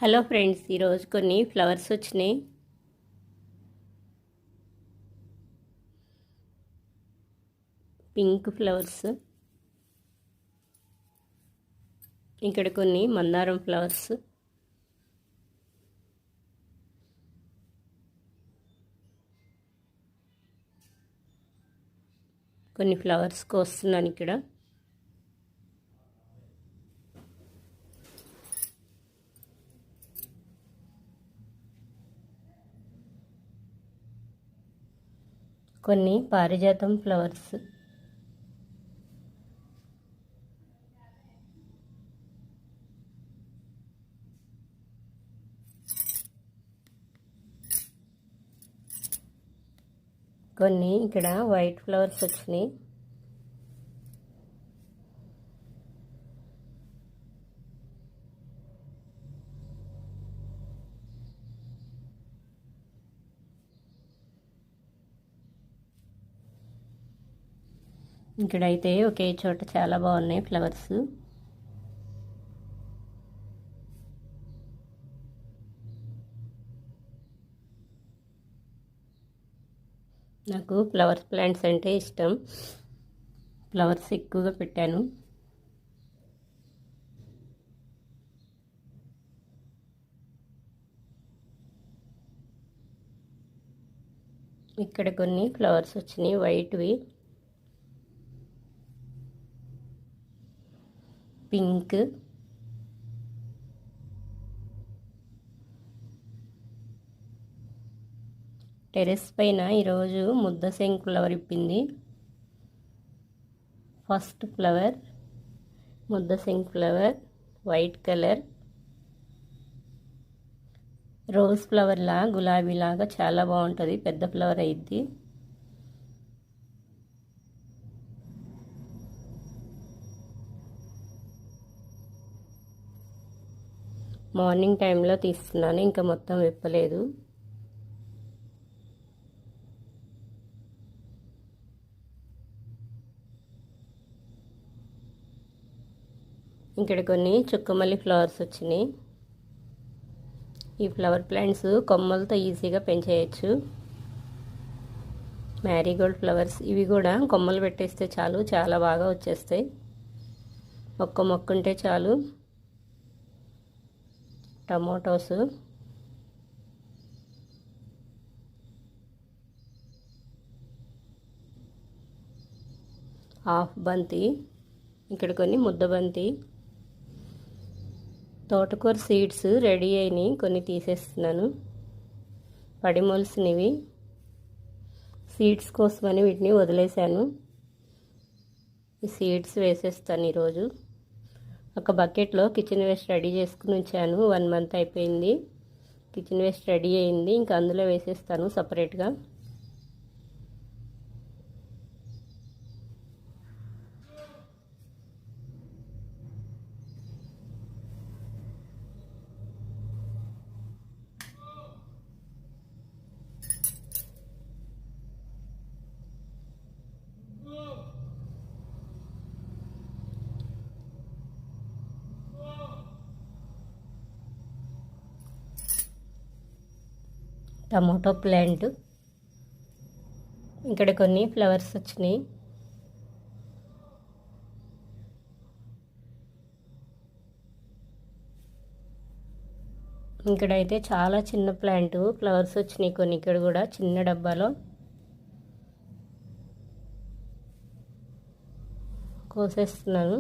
Hello friends, ఈరోజు కొన్ని flowers వచ్చినాయి. పింక్ ఫ్లవర్స్, ఇక్కడ కొన్ని మందారం ఫ్లవర్స్, కొన్ని ఫ్లవర్స్ కోస్తున్నాను ఇక్కడ. కొన్ని పారిజాతం ఫ్లవర్స్, కొన్ని ఇక్కడ వైట్ ఫ్లవర్స్ వచ్చినాయి. ఇక్కడైతే ఒకే చోట చాలా బాగున్నాయి ఫ్లవర్స్. నాకు ఫ్లవర్స్ ప్లాంట్స్ అంటే ఇష్టం. ఫ్లవర్స్ ఎక్కువగా పెట్టాను. ఇక్కడ కొన్ని ఫ్లవర్స్ వచ్చినాయి వైట్వి, పింక్, టెరెస్ పైన ఈరోజు ముద్ద శంకు ఫ్లవర్ ఇప్పింది. ఫస్ట్ ఫ్లవర్ ముద్ద శంకు ఫ్లవర్, వైట్ కలర్, రోజ్ ఫ్లవర్లా గులాబీలాగా చాలా బాగుంటుంది. పెద్ద ఫ్లవర్ అయింది. మార్నింగ్ టైంలో తీస్తున్నాను, ఇంకా మొత్తం విప్పలేదు. ఇక్కడ కొన్ని చుక్కమల్లి ఫ్లవర్స్ వచ్చినాయి. ఈ ఫ్లవర్ ప్లాంట్స్ కొమ్మలతో ఈజీగా పెంచేయచ్చు. మ్యారీగోల్డ్ ఫ్లవర్స్, ఇవి కూడా కొమ్మలు పెట్టేస్తే చాలు, చాలా బాగా వచ్చేస్తాయి. ఒక్క మొక్క ఉంటే చాలు. టమోటోస్, హాఫ్ బంతి, ఇక్కడ కొన్ని ముద్ద బంతి, తోటకూర సీడ్స్ రెడీ అయినాయి, కొన్ని తీసేస్తున్నాను. పడిమొలిసినవి సీడ్స్ కోసమని వీటిని వదిలేశాను. ఈ సీడ్స్ వేసేస్తాను ఈరోజు. ఒక బకెట్లో కిచెన్ వేస్ట్ రెడీ చేసుకుని ఉంచాను. 1 మంత్ అయిపోయింది. కిచెన్ వేస్ట్ రెడీ అయింది, ఇంకా అందులో వేసేస్తాను సపరేట్గా. టమాటో ప్లాంట్, ఇక్కడ కొన్ని ఫ్లవర్స్ వచ్చినాయి. ఇక్కడైతే చాలా చిన్న ప్లాంట్ ఫ్లవర్స్ వచ్చినాయి కొన్ని. ఇక్కడ కూడా చిన్న డబ్బాలో కోసేస్తున్నాను.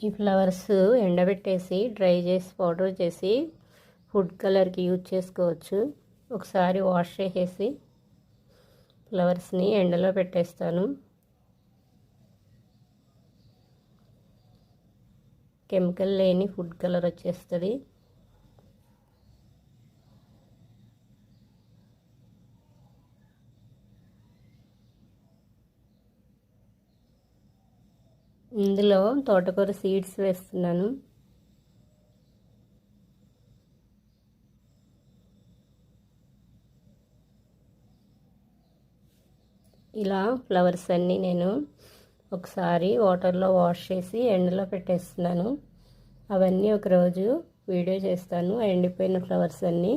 ఈ ఫ్లవర్స్ ఎండబెట్టేసి డ్రై చేసి పౌడర్ చేసి ఫుడ్ కలర్కి యూజ్ చేసుకోవచ్చు. ఒకసారి వాష్ చేసేసి ఫ్లవర్స్ని ఎండలో పెట్టేస్తాను. కెమికల్ లేని ఫుడ్ కలర్ వచ్చేస్తుంది. ఇందులో తోటకూర సీడ్స్ వేస్తున్నాను. ఇలా ఫ్లవర్స్ అన్నీ నేను ఒకసారి వాటర్లో వాష్ చేసి ఎండలో పెట్టేస్తున్నాను. అవన్నీ ఒకరోజు వీడియో చేస్తాను. ఎండిపోయిన ఫ్లవర్స్ అన్నీ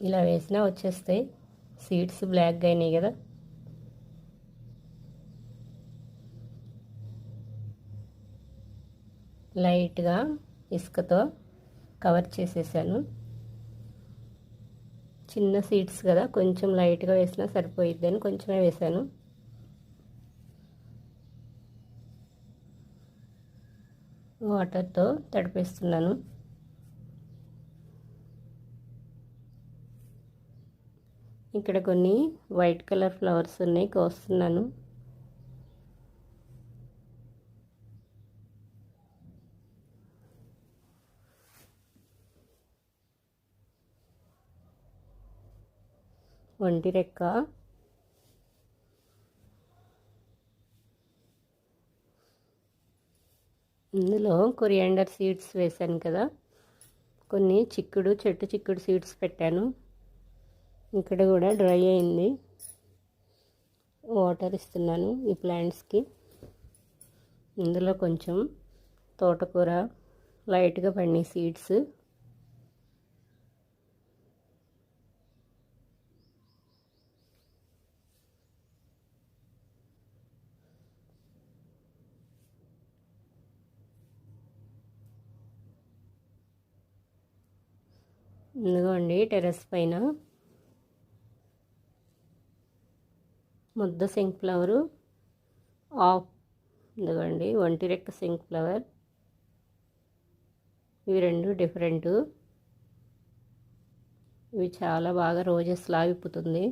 ఇలా వేసినా వచ్చేస్తాయి. సీడ్స్ బ్లాక్గా అయినాయి కదా. లైట్గా ఇసుకతో కవర్ చేసేసాను. చిన్న సీడ్స్ కదా, కొంచెం లైట్గా వేసినా సరిపోయిద్ది అని కొంచెమే వేసాను. వాటర్తో తడిపేస్తున్నాను. ఇక్కడ కొన్ని వైట్ కలర్ ఫ్లవర్స్ ఉన్నాయి, కోస్తున్నాను. ఒంటి రెక్క, ఇందులో కొరియాండర్ సీడ్స్ వేసాను కదా, కొన్ని చెట్టు చిక్కుడు సీడ్స్ పెట్టాను. ఇక్కడ కూడా డ్రై అయింది. వాటర్ ఇస్తున్నాను ఈ ప్లాంట్స్కి. ఇందులో కొంచెం తోటకూర లైట్గా పడినాయి సీడ్స్. ఇదిగోండి టెర్రస్ పైన ముద్ద సింక్ ఫ్లవరు ఇదిగోండి ఒంటి రెక్క సింక్ ఫ్లవర్. ఇవి రెండు డిఫరెంట్. ఇవి చాలా బాగా రోజెస్ లాగా విప్పుతుంది.